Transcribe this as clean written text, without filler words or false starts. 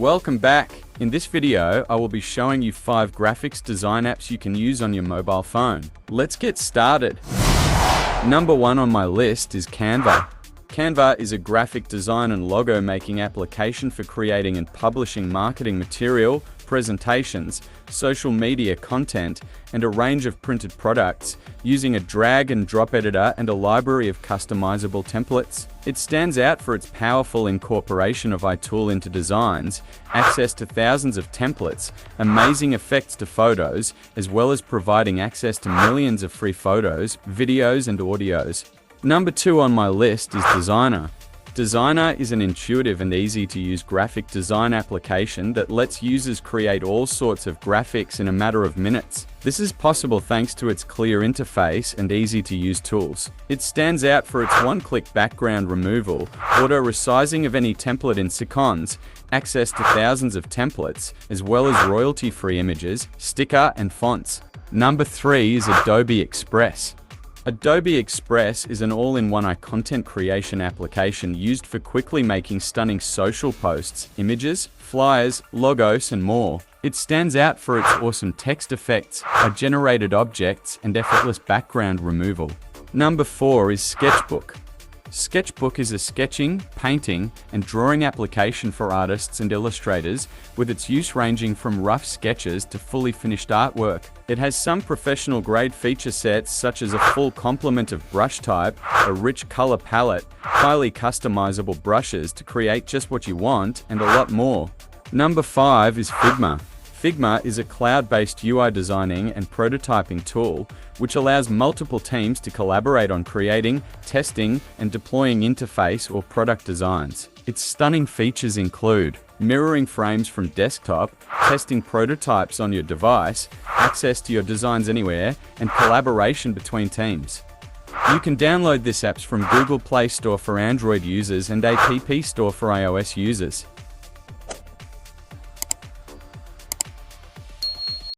Welcome back. In this video, I will be showing you 5 graphics design apps you can use on your mobile phone. Let's get started. Number 1 on my list is Canva. Canva is a graphic design and logo making application for creating and publishing marketing material, presentations, social media content, and a range of printed products using a drag and drop editor and a library of customizable templates. It stands out for its powerful incorporation of iTool into designs, access to thousands of templates, amazing effects to photos, as well as providing access to millions of free photos, videos, and audios. Number 2 on my list is Desygner. Desygner is an intuitive and easy-to-use graphic design application that lets users create all sorts of graphics in a matter of minutes. This is possible thanks to its clear interface and easy-to-use tools. It stands out for its one-click background removal, auto-resizing of any template in seconds, access to thousands of templates, as well as royalty-free images, sticker, and fonts. Number 3 is Adobe Express. Adobe Express is an all-in-one content creation application used for quickly making stunning social posts, images, flyers, logos, and more. It stands out for its awesome text effects, generated objects, and effortless background removal. Number 4 is Sketchbook. Sketchbook is a sketching, painting, and drawing application for artists and illustrators, with its use ranging from rough sketches to fully finished artwork. It has some professional-grade feature sets such as a full complement of brush type, a rich color palette, highly customizable brushes to create just what you want, and a lot more. Number 5 is Figma. Figma is a cloud-based UI designing and prototyping tool which allows multiple teams to collaborate on creating, testing, and deploying interface or product designs. Its stunning features include mirroring frames from desktop, testing prototypes on your device, access to your designs anywhere, and collaboration between teams. You can download this app from Google Play Store for Android users and App Store for iOS users.